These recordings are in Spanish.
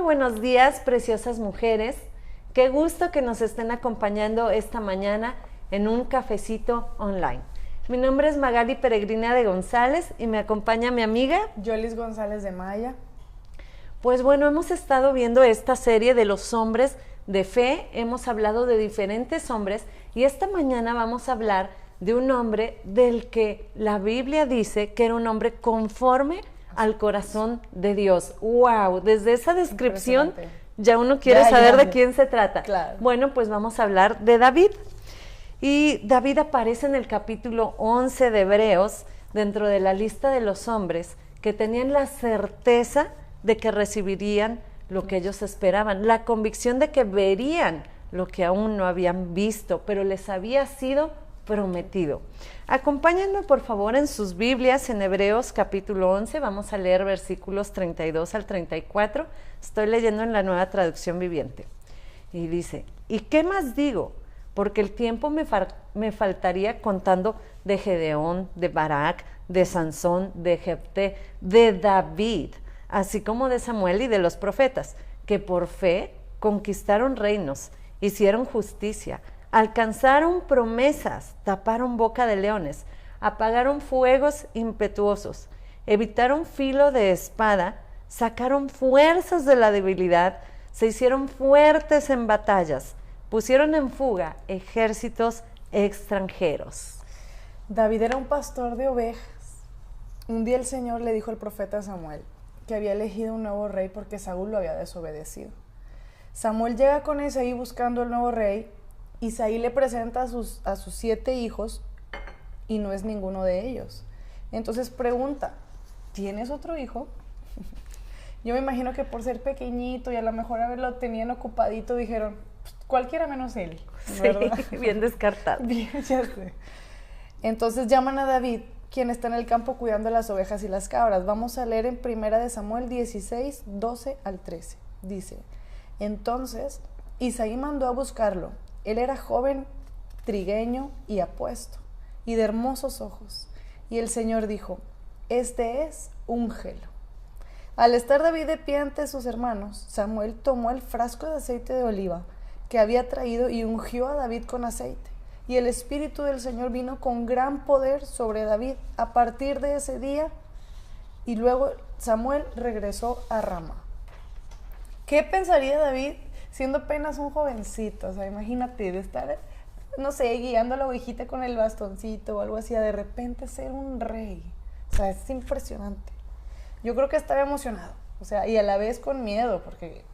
buenos días, preciosas mujeres. Qué gusto que nos estén acompañando esta mañana en un cafecito online. Mi nombre es Magali Peregrina de González y me acompaña mi amiga Yolis González de Maya. Pues bueno, hemos estado viendo esta serie de los hombres de fe, hemos hablado de diferentes hombres y esta mañana vamos a hablar de un hombre del que la Biblia dice que era un hombre conforme al corazón de Dios. ¡Wow! Desde esa descripción ya uno quiere saber de quién se trata. Claro. Bueno, pues vamos a hablar de David. Y David aparece en el capítulo 11 de Hebreos, dentro de la lista de los hombres que tenían la certeza de que recibirían lo que ellos esperaban, la convicción de que verían lo que aún no habían visto, pero les había sido prometido. Acompáñenme por favor en sus Biblias en Hebreos capítulo 11, vamos a leer versículos 32 al 34, estoy leyendo en la Nueva Traducción Viviente, y dice, ¿y qué más digo? Porque el tiempo me faltaría contando de Gedeón, de Barak, de Sansón, de Jefté, de David, así como de Samuel y de los profetas, que por fe conquistaron reinos, hicieron justicia, alcanzaron promesas, taparon boca de leones, apagaron fuegos impetuosos, evitaron filo de espada, sacaron fuerzas de la debilidad, se hicieron fuertes en batallas, pusieron en fuga ejércitos extranjeros. David era un pastor de ovejas. Un día el Señor le dijo al profeta Samuel que había elegido un nuevo rey porque Saúl lo había desobedecido. Samuel llega con Isaí buscando el nuevo rey. Isaí le presenta a sus 7 hijos y no es ninguno de ellos. Entonces pregunta, ¿tienes otro hijo? Yo me imagino que por ser pequeñito y a lo mejor haberlo tenían ocupadito, dijeron, cualquiera menos él, ¿verdad? Sí, bien descartado. Bien, ya sé. Entonces llaman a David, quien está en el campo cuidando las ovejas y las cabras. Vamos a leer en 1 Samuel 16, 12 al 13. Dice, entonces Isaí mandó a buscarlo. Él era joven, trigueño y apuesto, y de hermosos ojos. Y el Señor dijo, este es, úngelo. Al estar David de pie ante sus hermanos, Samuel tomó el frasco de aceite de oliva que había traído y ungió a David con aceite. Y el Espíritu del Señor vino con gran poder sobre David a partir de ese día, y luego Samuel regresó a Ramá. ¿Qué pensaría David siendo apenas un jovencito? O sea, imagínate de estar, no sé, guiando a la ovejita con el bastoncito o algo así, a de repente ser un rey. O sea, es impresionante. Yo creo que estaba emocionado, o sea, y a la vez con miedo, porque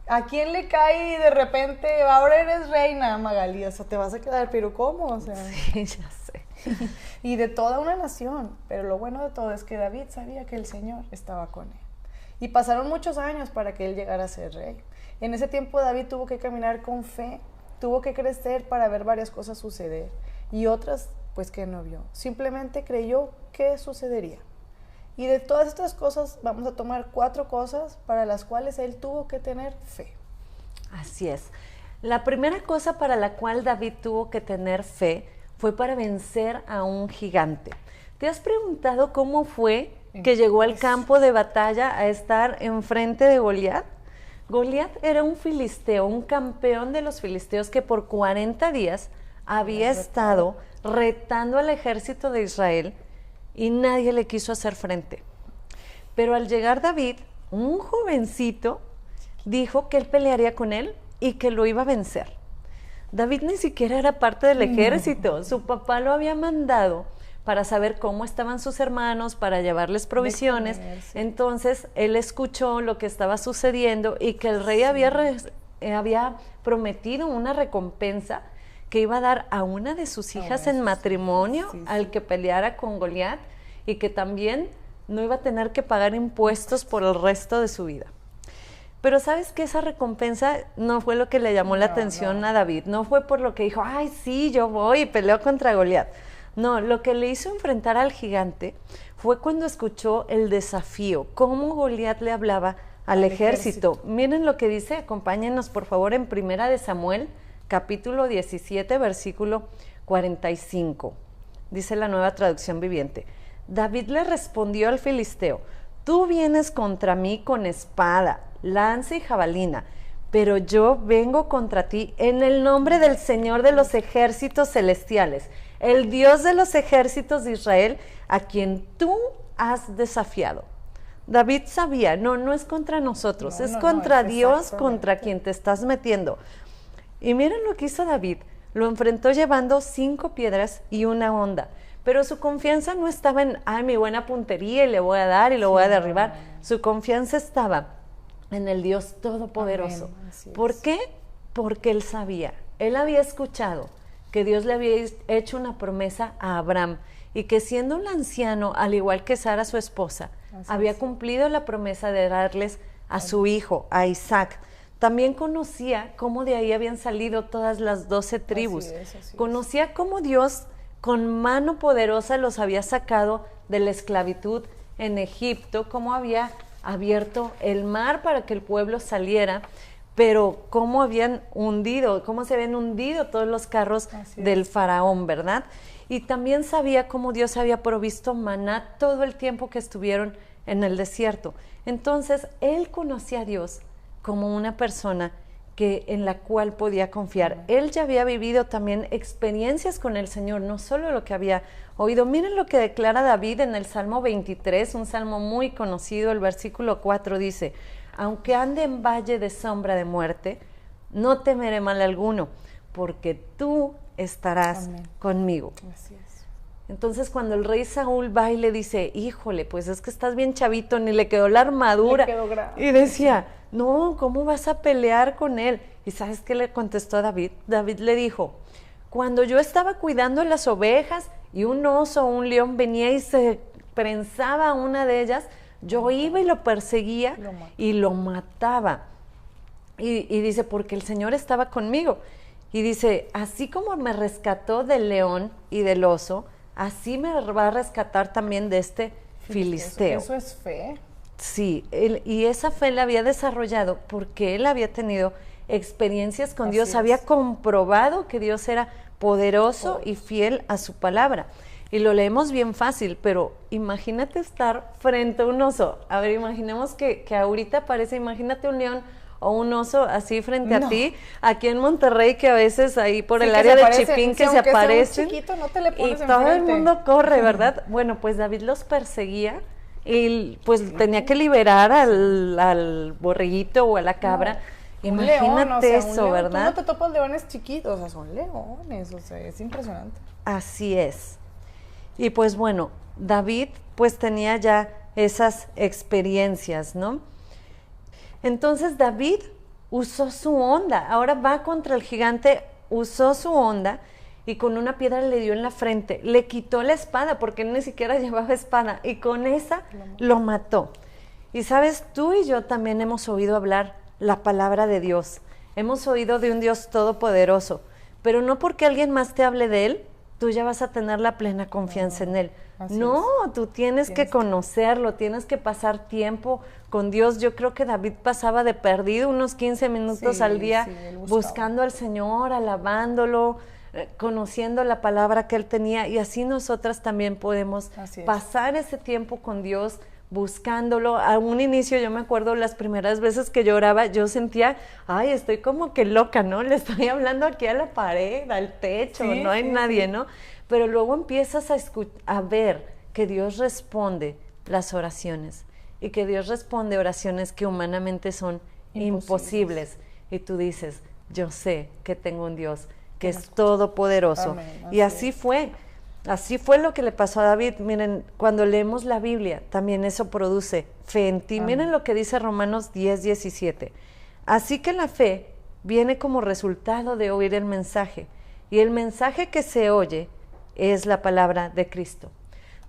¿a quién le cae de repente, ahora eres reina, Magali? O sea, te vas a quedar, pero ¿cómo? O sea, sí, ya sé. Y de toda una nación. Pero lo bueno de todo es que David sabía que el Señor estaba con él. Y pasaron muchos años para que él llegara a ser rey. En ese tiempo David tuvo que caminar con fe, tuvo que crecer para ver varias cosas suceder. Y otras, pues que no vio. Simplemente creyó que sucedería. Y de todas estas cosas vamos a tomar 4 cosas para las cuales él tuvo que tener fe. Así es. La primera cosa para la cual David tuvo que tener fe fue para vencer a un gigante. ¿Te has preguntado cómo fue que llegó al campo de batalla a estar enfrente de Goliat? Goliat era un filisteo, un campeón de los filisteos que por 40 días había estado retando al ejército de Israel y nadie le quiso hacer frente. Pero al llegar David, un jovencito, dijo que él pelearía con él y que lo iba a vencer. David ni siquiera era parte del ejército, su papá lo había mandado para saber cómo estaban sus hermanos, para llevarles provisiones. Entonces él escuchó lo que estaba sucediendo y que el rey había prometido una recompensa que iba a dar a una de sus hijas en matrimonio al que peleara con Goliat y que también no iba a tener que pagar impuestos por el resto de su vida. Pero ¿sabes qué? Esa recompensa no fue lo que le llamó la atención a David, no fue por lo que dijo, ay sí, yo voy y peleo contra Goliat. No, lo que le hizo enfrentar al gigante fue cuando escuchó el desafío, cómo Goliat le hablaba al ejército. Miren lo que dice, acompáñenos por favor en 1 Samuel, capítulo 17, versículo 45. Dice la Nueva Traducción Viviente. David le respondió al filisteo, tú vienes contra mí con espada, lanza y jabalina, pero yo vengo contra ti en el nombre del Señor de los ejércitos celestiales, el Dios de los ejércitos de Israel, a quien tú has desafiado. David sabía, no es contra nosotros, es contra Dios, contra quien te estás metiendo. Y miren lo que hizo David, lo enfrentó llevando 5 piedras y una honda, pero su confianza no estaba en, mi buena puntería y le voy a dar y lo voy a derribar. Su confianza estaba en el Dios Todopoderoso. ¿Por qué? Porque él sabía, él había escuchado que Dios le había hecho una promesa a Abraham y que siendo un anciano, al igual que Sara, su esposa, había cumplido la promesa de darles a su hijo, a Isaac. También conocía cómo de ahí habían salido todas las 12 tribus. Así es. Conocía cómo Dios con mano poderosa los había sacado de la esclavitud en Egipto, cómo había abierto el mar para que el pueblo saliera, pero cómo se habían hundido todos los carros del faraón, ¿verdad? Y también sabía cómo Dios había provisto maná todo el tiempo que estuvieron en el desierto. Entonces, él conocía a Dios como una persona en la cual podía confiar. Él ya había vivido también experiencias con el Señor, no solo lo que había oído. Miren lo que declara David en el Salmo 23, un salmo muy conocido, el versículo 4 dice: aunque ande en valle de sombra de muerte, no temeré mal alguno, porque tú estarás conmigo. Así es. Entonces cuando el rey Saúl va y le dice, híjole, pues es que estás bien chavito, ni le quedó la armadura. Le quedó grande. Y decía, no, ¿cómo vas a pelear con él? ¿Y sabes qué le contestó a David? David le dijo, cuando yo estaba cuidando las ovejas y un oso o un león venía y se prensaba a una de ellas, yo iba y lo perseguía y lo mataba. Y dice, porque el Señor estaba conmigo. Y dice, así como me rescató del león y del oso, así me va a rescatar también de este filisteo. Eso es fe. Sí, y esa fe la había desarrollado porque él había tenido experiencias con Dios, había comprobado que Dios era poderoso y fiel a su palabra. Y lo leemos bien fácil, pero imagínate estar frente a un oso. A ver, imaginemos que ahorita aparece, imagínate un león o un oso así frente a ti, aquí en Monterrey, que a veces ahí por el área de Chipín que se aparecen, chiquito, no te le pones y todo el mundo corre, ¿verdad? Bueno, pues David los perseguía y pues tenía que liberar al borreguito o a la cabra. Imagínate eso, león, ¿verdad? Tú no te topas leones chiquitos, o sea, son leones, o sea, es impresionante. Así es. Y pues bueno, David pues tenía ya esas experiencias, ¿no? Entonces David usó su honda, ahora va contra el gigante, usó su honda y con una piedra le dio en la frente, le quitó la espada porque él ni siquiera llevaba espada y con esa lo mató. Y sabes, tú y yo también hemos oído hablar la palabra de Dios, hemos oído de un Dios todopoderoso, pero no porque alguien más te hable de él, tú ya vas a tener la plena confianza en él. No, tú tienes que conocerlo, tienes que pasar tiempo con Dios. Yo creo que David pasaba de perdido unos 15 minutos al día buscando al Señor, alabándolo, conociendo la palabra que él tenía, y así nosotras también podemos pasar ese tiempo con Dios, buscándolo. A un inicio yo me acuerdo las primeras veces que lloraba, yo sentía, ay, estoy como que loca, ¿no? Le estoy hablando aquí a la pared, al techo, no hay nadie, ¿no? Pero luego empiezas a ver que Dios responde las oraciones y que Dios responde oraciones que humanamente son imposibles. Y tú dices, yo sé que tengo un Dios que es todopoderoso. Y así fue. Así fue lo que le pasó a David. Miren, cuando leemos la Biblia, también eso produce fe en ti. Miren lo que dice Romanos 10:17. Así que la fe viene como resultado de oír el mensaje, y el mensaje que se oye es la palabra de Cristo.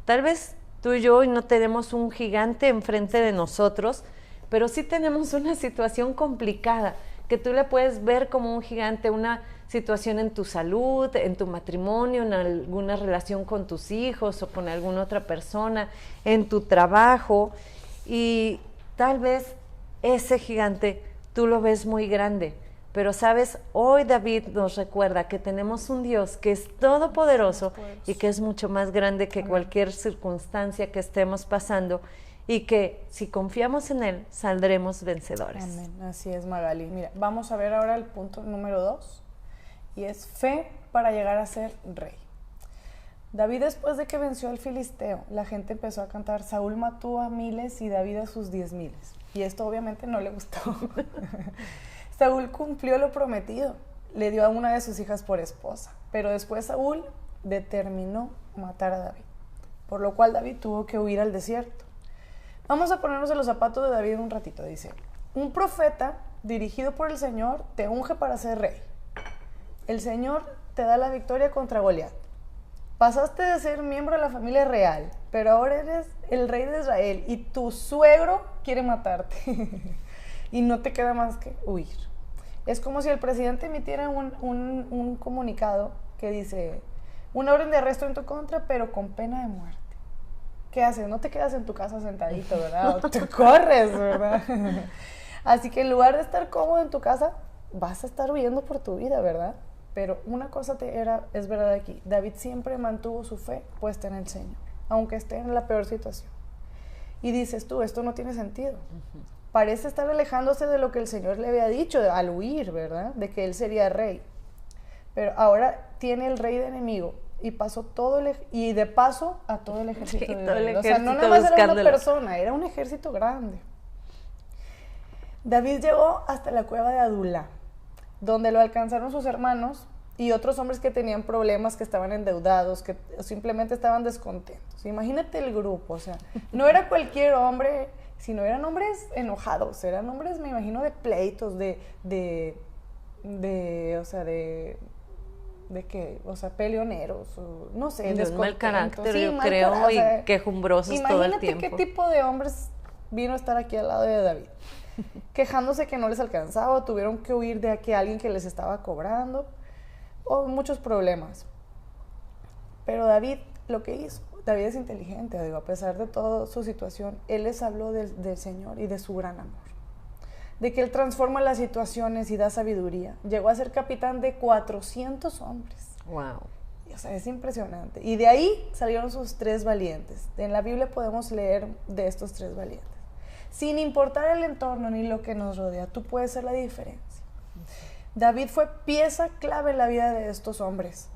Tal vez tú y yo hoy no tenemos un gigante enfrente de nosotros, pero sí tenemos una situación complicada, que tú la puedes ver como un gigante, una situación en tu salud, en tu matrimonio, en alguna relación con tus hijos o con alguna otra persona, en tu trabajo, y tal vez ese gigante tú lo ves muy grande, pero sabes, hoy David nos recuerda que tenemos un Dios que es todopoderoso y que es mucho más grande que cualquier circunstancia que estemos pasando, y que si confiamos en Él, saldremos vencedores. Amén, así es, Magali. Mira, vamos a ver ahora el punto número 2, y es fe para llegar a ser rey. David, después de que venció al filisteo, la gente empezó a cantar: Saúl mató a miles y David a sus 10,000. Y esto obviamente no le gustó. Saúl cumplió lo prometido, le dio a una de sus hijas por esposa, pero después Saúl determinó matar a David, por lo cual David tuvo que huir al desierto. Vamos a ponernos en los zapatos de David un ratito. Dice: un profeta dirigido por el Señor te unge para ser rey. El Señor te da la victoria contra Goliat. Pasaste de ser miembro de la familia real, pero ahora eres el rey de Israel y tu suegro quiere matarte. Y no te queda más que huir. Es como si el presidente emitiera un comunicado que dice: una orden de arresto en tu contra, pero con pena de muerte. ¿Qué haces? No te quedas en tu casa sentadito, ¿verdad? O te corres, ¿verdad? Así que en lugar de estar cómodo en tu casa, vas a estar huyendo por tu vida, ¿verdad? Pero una cosa es verdad aquí: David siempre mantuvo su fe puesta en el Señor, aunque esté en la peor situación. Y dices tú, esto no tiene sentido. Parece estar alejándose de lo que el Señor le había dicho al huir, ¿verdad? De que él sería rey. Pero ahora tiene el rey de enemigo y pasó y de paso a todo el ejército de Israel. O sea, no nada más era una persona, era un ejército grande. David llegó hasta la cueva de Adulá, donde lo alcanzaron sus hermanos y otros hombres que tenían problemas, que estaban endeudados, que simplemente estaban descontentos. Imagínate el grupo, o sea, no era cualquier hombre, sino eran hombres enojados, eran hombres, me imagino, de pleitos, peleoneros, no sé, de un mal carácter, sí, yo creo, y quejumbrosos todo el tiempo. Imagínate qué tipo de hombres vino a estar aquí al lado de David. Quejándose que no les alcanzaba, o tuvieron que huir de aquí a alguien que les estaba cobrando, o muchos problemas. Pero David, lo que hizo, David es inteligente, digo, a pesar de toda su situación, él les habló del Señor y de su gran amor, de que él transforma las situaciones y da sabiduría. Llegó a ser capitán de 400 hombres. Wow. O sea, es impresionante. Y de ahí salieron sus 3 valientes. En la Biblia podemos leer de estos 3 valientes. Sin importar el entorno ni lo que nos rodea, tú puedes ser la diferencia. David fue pieza clave en la vida de estos hombres,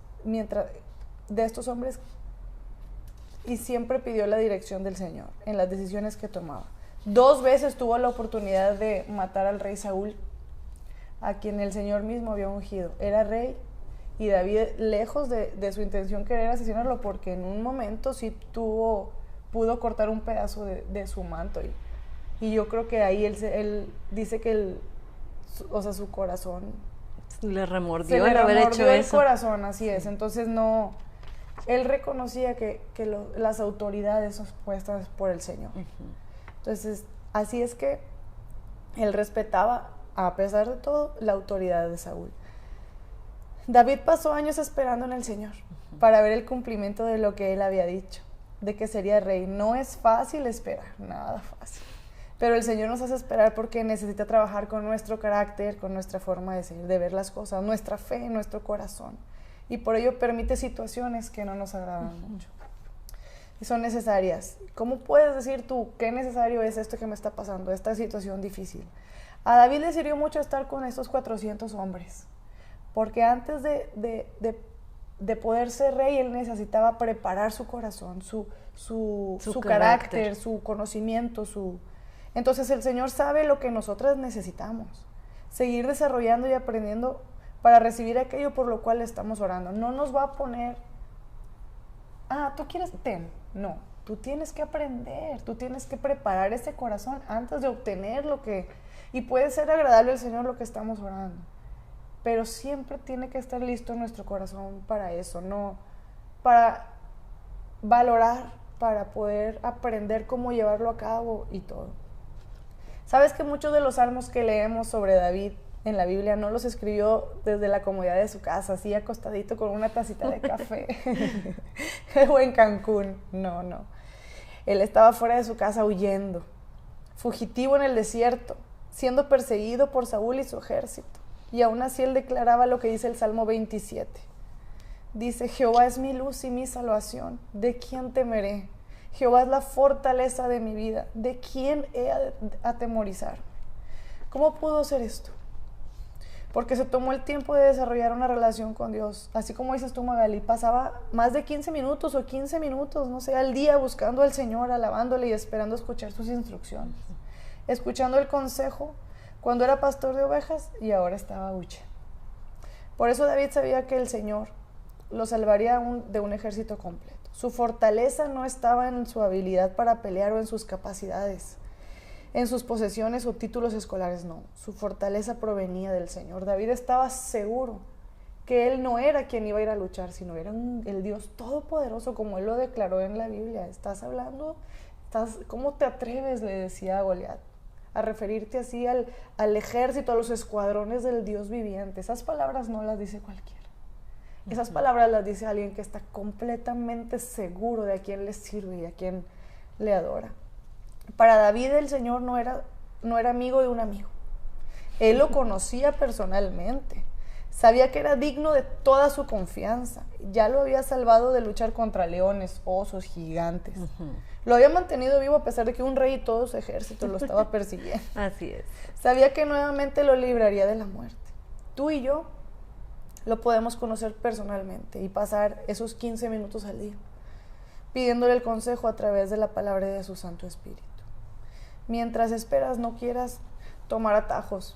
y siempre pidió la dirección del Señor en las decisiones que tomaba. 2 veces tuvo la oportunidad de matar al rey Saúl, a quien el Señor mismo había ungido. Era rey, y David, lejos de su intención querer asesinarlo, porque en un momento sí pudo cortar un pedazo de su manto, y yo creo que ahí él dice que su corazón le remordió el haber hecho eso. El corazón, así es. Entonces él reconocía que las autoridades son puestas por el Señor. Entonces, así es que él respetaba, a pesar de todo, la autoridad de Saúl. David pasó años esperando en el Señor para ver el cumplimiento de lo que él había dicho, de que sería rey. No es fácil esperar, nada fácil. Pero el Señor nos hace esperar porque necesita trabajar con nuestro carácter, con nuestra forma de ser, de ver las cosas, nuestra fe, nuestro corazón. Y por ello permite situaciones que no nos agradan mucho. Y son necesarias. ¿Cómo puedes decir tú qué necesario es esto que me está pasando, esta situación difícil? A David le sirvió mucho estar con estos 400 hombres. Porque antes de poder ser rey, él necesitaba preparar su corazón, su carácter, su conocimiento, Entonces el Señor sabe lo que nosotras necesitamos. Seguir desarrollando y aprendiendo para recibir aquello por lo cual estamos orando. No nos va a poner, tú quieres, no, tú tienes que aprender, tú tienes que preparar ese corazón antes de obtener y puede ser agradable al Señor lo que estamos orando. Pero siempre tiene que estar listo nuestro corazón para eso, no para valorar, para poder aprender cómo llevarlo a cabo y todo. ¿Sabes que muchos de los salmos que leemos sobre David en la Biblia no los escribió desde la comodidad de su casa, así acostadito con una tacita de café o en Cancún? No. Él estaba fuera de su casa huyendo, fugitivo en el desierto, siendo perseguido por Saúl y su ejército. Y aún así él declaraba lo que dice el Salmo 27. Dice: Jehová es mi luz y mi salvación, ¿de quién temeré? Jehová es la fortaleza de mi vida. ¿De quién he de atemorizarme? ¿Cómo pudo ser esto? Porque se tomó el tiempo de desarrollar una relación con Dios. Así como dices tú, Magali, pasaba más de 15 minutos o 15 minutos, no sé, al día buscando al Señor, alabándole y esperando escuchar sus instrucciones. Escuchando el consejo cuando era pastor de ovejas y ahora estaba hucha. Por eso David sabía que el Señor lo salvaría de un ejército completo. Su fortaleza no estaba en su habilidad para pelear o en sus capacidades, en sus posesiones o títulos escolares, no. Su fortaleza provenía del Señor. David estaba seguro que él no era quien iba a ir a luchar, sino era el Dios todopoderoso, como él lo declaró en la Biblia. ¿Estás hablando? ¿Cómo te atreves?, le decía a Goliat, a referirte así al ejército, a los escuadrones del Dios viviente. Esas palabras no las dice cualquiera. Esas palabras las dice alguien que está completamente seguro de a quién le sirve y a quién le adora. Para David el Señor no era amigo de un amigo. Él lo conocía personalmente. Sabía que era digno de toda su confianza. Ya lo había salvado de luchar contra leones, osos, gigantes. Lo había mantenido vivo a pesar de que un rey y todo su ejército lo estaba persiguiendo. Así es. Sabía que nuevamente lo libraría de la muerte. Tú y yo lo podemos conocer personalmente y pasar esos 15 minutos al día pidiéndole el consejo a través de la palabra de su Santo Espíritu. Mientras esperas, no quieras tomar atajos,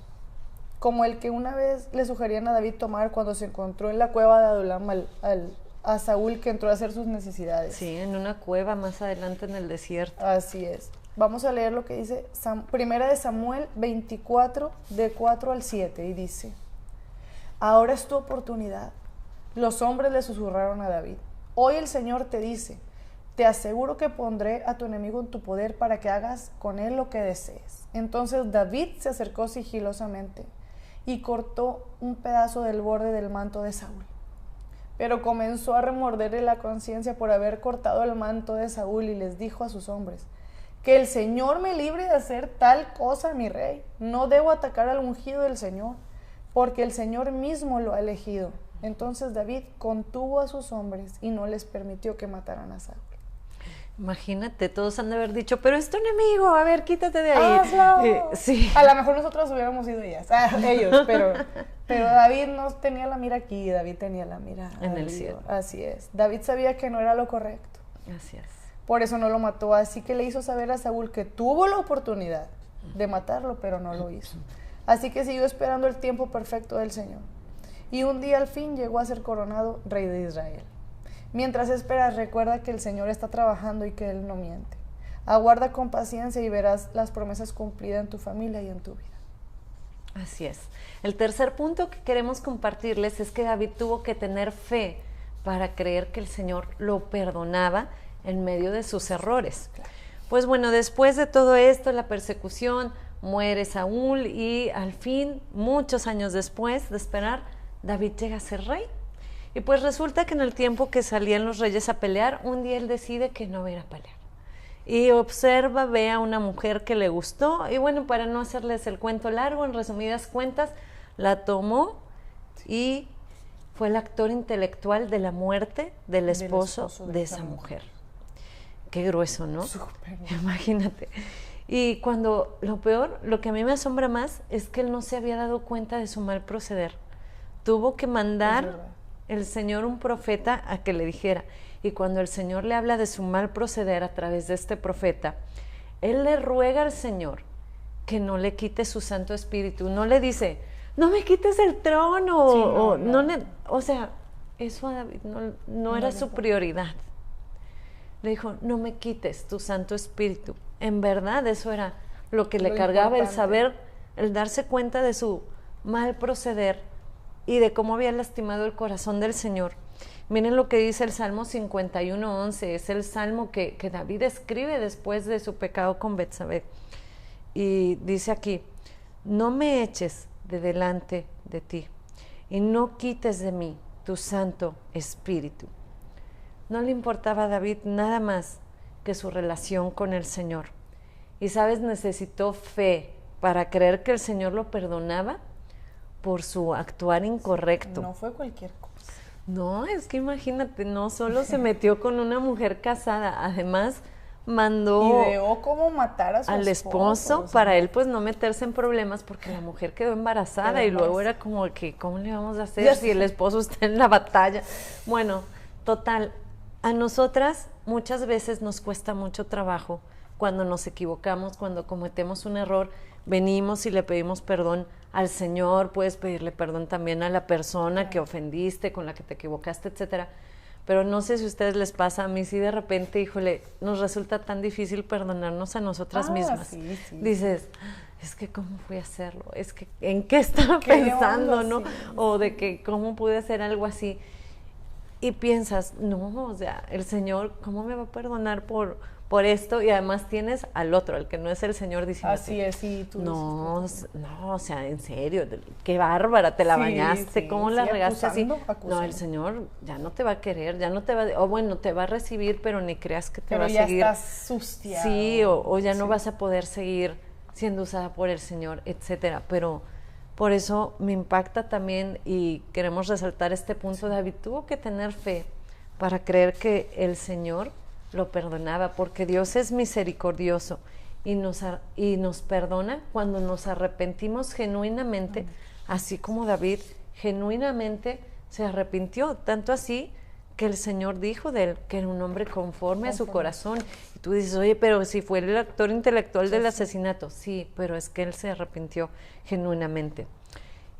como el que una vez le sugerían a David tomar cuando se encontró en la cueva de Adulam a Saúl, que entró a hacer sus necesidades. Sí, en una cueva más adelante en el desierto. Así es. Vamos a leer lo que dice Primera de Samuel 24, de 4 al 7, y dice: ahora es tu oportunidad. Los hombres le susurraron a David: hoy el Señor te dice, te aseguro que pondré a tu enemigo en tu poder para que hagas con él lo que desees. Entonces David se acercó sigilosamente y cortó un pedazo del borde del manto de Saúl. Pero comenzó a remorderle la conciencia por haber cortado el manto de Saúl y les dijo a sus hombres: que el Señor me libre de hacer tal cosa, mi rey. No debo atacar al ungido del Señor, porque el Señor mismo lo ha elegido. Entonces David contuvo a sus hombres y no les permitió que mataran a Saúl. Imagínate, todos han de haber dicho, pero es tu enemigo, a ver, quítate de ahí. ¡Hazlo! Sí. A lo mejor nosotros hubiéramos ido ellos, pero David no tenía la mira aquí, David tenía la mira en el cielo. Así es. David sabía que no era lo correcto. Así es. Por eso no lo mató, así que le hizo saber a Saúl que tuvo la oportunidad de matarlo, pero no lo hizo. Así que siguió esperando el tiempo perfecto del Señor. Y un día al fin llegó a ser coronado rey de Israel. Mientras esperas, recuerda que el Señor está trabajando y que Él no miente. Aguarda con paciencia y verás las promesas cumplidas en tu familia y en tu vida. Así es. El tercer punto que queremos compartirles es que David tuvo que tener fe para creer que el Señor lo perdonaba en medio de sus errores. Claro. Pues bueno, después de todo esto, la persecución, muere Saúl y al fin, muchos años después de esperar, David llega a ser rey. Y pues resulta que en el tiempo que salían los reyes a pelear, un día él decide que no va a ir a pelear. Y observa, ve a una mujer que le gustó, y bueno, para no hacerles el cuento largo, en resumidas cuentas, la tomó y fue el actor intelectual de la muerte del esposo de esa mujer. Qué grueso, ¿no? Súper. Imagínate. Y cuando, lo que a mí me asombra más es que él no se había dado cuenta de su mal proceder. Tuvo que mandar el Señor un profeta a que le dijera. Y cuando el Señor le habla de su mal proceder a través de este profeta, él le ruega al Señor que no le quite su Santo Espíritu. No le dice, no me quites el trono. Sí, o sea, eso a David no era su prioridad. Le dijo, no me quites tu Santo Espíritu. En verdad, eso era lo que le cargaba, el saber, el darse cuenta de su mal proceder y de cómo había lastimado el corazón del Señor. Miren lo que dice el Salmo 51:11, es el salmo que David escribe después de su pecado con Betsabé. Y dice aquí, no me eches de delante de ti y no quites de mí tu Santo Espíritu. No le importaba a David nada más que su relación con el Señor. Y sabes, necesitó fe para creer que el Señor lo perdonaba por su actuar incorrecto. No fue cualquier cosa. No, es que imagínate, no solo se metió con una mujer casada, además mandó ideó cómo matar a su al esposo o sea, para él pues no meterse en problemas porque la mujer quedó embarazada y luego era como que ¿cómo le vamos a hacer si el esposo está en la batalla? Bueno, total, a nosotras muchas veces nos cuesta mucho trabajo cuando nos equivocamos, cuando cometemos un error, venimos y le pedimos perdón al Señor, puedes pedirle perdón también a la persona que ofendiste, con la que te equivocaste, etcétera. Pero no sé si a ustedes les pasa, a mí sí de repente, híjole, nos resulta tan difícil perdonarnos a nosotras mismas. Sí. Dices, es que cómo fui a hacerlo, es que en qué estaba pensando, ¿no? O de que cómo pude hacer algo así. Y piensas, no, o sea, el Señor, ¿cómo me va a perdonar por esto? Y además tienes al otro, al que no es el Señor, diciendo así es, sí, tú no, o sea, en serio, qué bárbara, te la bañaste, ¿cómo la regaste así? No, el Señor ya no te va a querer, ya no te va, o bueno, te va a recibir, pero ni creas que te va a seguir. Pero ya estás sucia. Sí, o ya no vas a poder seguir siendo usada por el Señor, etcétera, pero por eso me impacta también y queremos resaltar este punto. David tuvo que tener fe para creer que el Señor lo perdonaba, porque Dios es misericordioso y nos perdona cuando nos arrepentimos genuinamente, así como David genuinamente se arrepintió, tanto así que el Señor dijo de él que era un hombre conforme a su corazón. Y tú dices, oye, pero si fue el actor intelectual del asesinato. Sí, pero es que él se arrepintió genuinamente.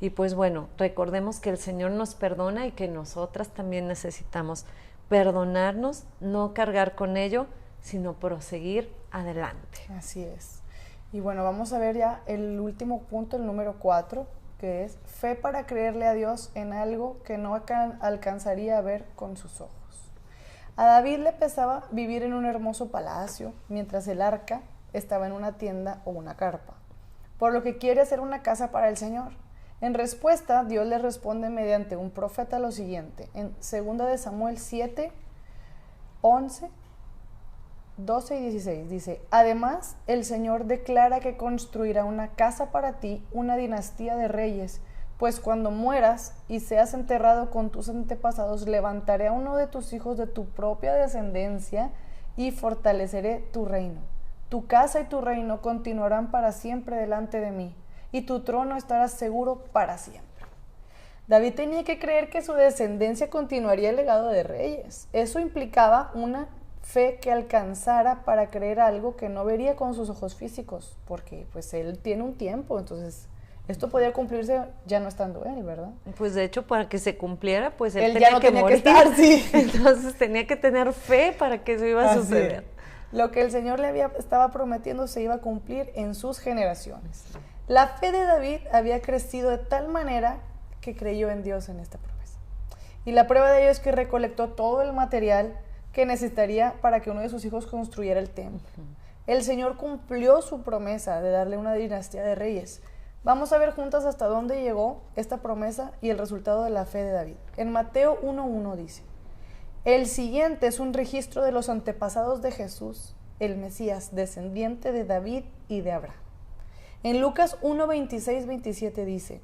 Y pues bueno, recordemos que el Señor nos perdona y que nosotras también necesitamos perdonarnos, no cargar con ello, sino proseguir adelante. Así es. Y bueno, vamos a ver ya el último punto, el número 4, que es fe para creerle a Dios en algo que no alcanzaría a ver con sus ojos. A David le pesaba vivir en un hermoso palacio, mientras el arca estaba en una tienda o una carpa, por lo que quiere hacer una casa para el Señor. En respuesta, Dios le responde mediante un profeta lo siguiente, en 2 de Samuel 7, 11, 12 y 16, dice, además, el Señor declara que construirá una casa para ti, una dinastía de reyes, pues cuando mueras y seas enterrado con tus antepasados, levantaré a uno de tus hijos de tu propia descendencia y fortaleceré tu reino. Tu casa y tu reino continuarán para siempre delante de mí, y tu trono estará seguro para siempre. David tenía que creer que su descendencia continuaría el legado de reyes. Eso implicaba una fe que alcanzara para creer algo que no vería con sus ojos físicos, porque pues él tiene un tiempo, entonces esto podía cumplirse ya no estando él, ¿verdad? Pues de hecho para que se cumpliera, pues él ya no tenía que estar, sí. Entonces tenía que tener fe para que eso iba a suceder. Lo que el Señor estaba prometiendo se iba a cumplir en sus generaciones. La fe de David había crecido de tal manera que creyó en Dios en esta promesa. Y la prueba de ello es que recolectó todo el material que necesitaría para que uno de sus hijos construyera el templo. El Señor cumplió su promesa de darle una dinastía de reyes. Vamos a ver juntas hasta dónde llegó esta promesa y el resultado de la fe de David. En Mateo 1:1 dice, el siguiente es un registro de los antepasados de Jesús, el Mesías, descendiente de David y de Abraham. En Lucas 1:26-27 dice,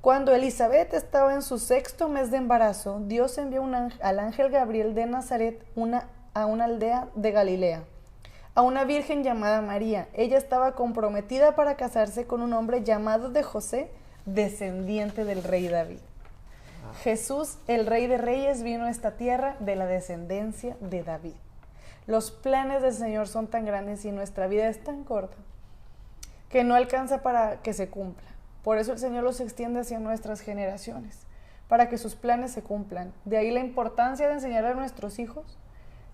cuando Elizabeth estaba en su 6º mes de embarazo, Dios envió al ángel Gabriel de Nazaret a una aldea de Galilea, a una virgen llamada María. Ella estaba comprometida para casarse con un hombre llamado de José, descendiente del rey David. Jesús, el Rey de Reyes, vino a esta tierra de la descendencia de David. Los planes del Señor son tan grandes y nuestra vida es tan corta que no alcanza para que se cumpla. Por eso el Señor los extiende hacia nuestras generaciones, para que sus planes se cumplan. De ahí la importancia de enseñar a nuestros hijos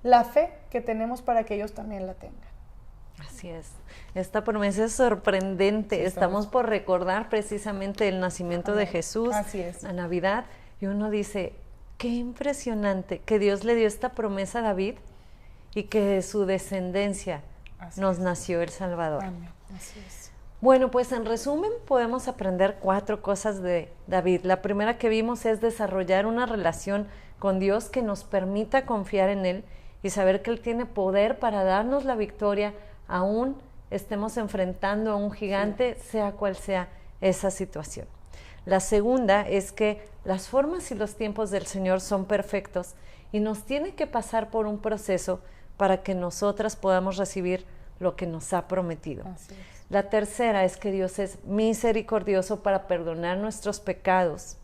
la fe que tenemos para que ellos también la tengan. Así es. Esta promesa es sorprendente. Sí, estamos por recordar precisamente el nacimiento de Jesús, así es, la Navidad, y uno dice, qué impresionante que Dios le dio esta promesa a David y que de su descendencia nos nació el Salvador. Amén. Así es. Bueno, pues en resumen podemos aprender 4 cosas de David. La primera que vimos es desarrollar una relación con Dios que nos permita confiar en Él y saber que Él tiene poder para darnos la victoria, aún estemos enfrentando a un gigante, sea cual sea esa situación. La segunda es que las formas y los tiempos del Señor son perfectos y nos tiene que pasar por un proceso para que nosotras podamos recibir lo que nos ha prometido. Así es. La tercera es que Dios es misericordioso para perdonar nuestros pecados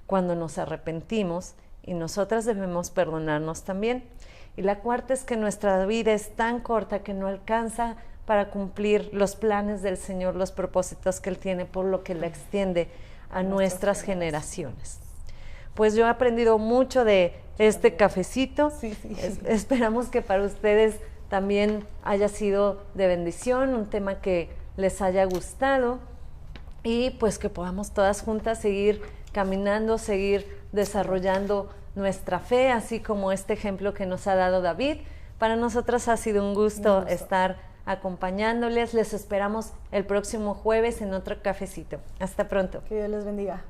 cuando nos arrepentimos, y nosotras debemos perdonarnos también. Y la cuarta es que nuestra vida es tan corta que no alcanza para cumplir los planes del Señor, los propósitos que Él tiene, por lo que la extiende a nuestras generaciones. Pues yo he aprendido mucho de este cafecito. Sí, sí. Esperamos que para ustedes también haya sido de bendición, un tema que les haya gustado, y pues que podamos todas juntas seguir caminando, seguir desarrollando nuestra fe, así como este ejemplo que nos ha dado David. Para nosotras ha sido un gusto estar acompañándoles. Les esperamos el próximo jueves en otro cafecito. Hasta pronto. Que Dios les bendiga.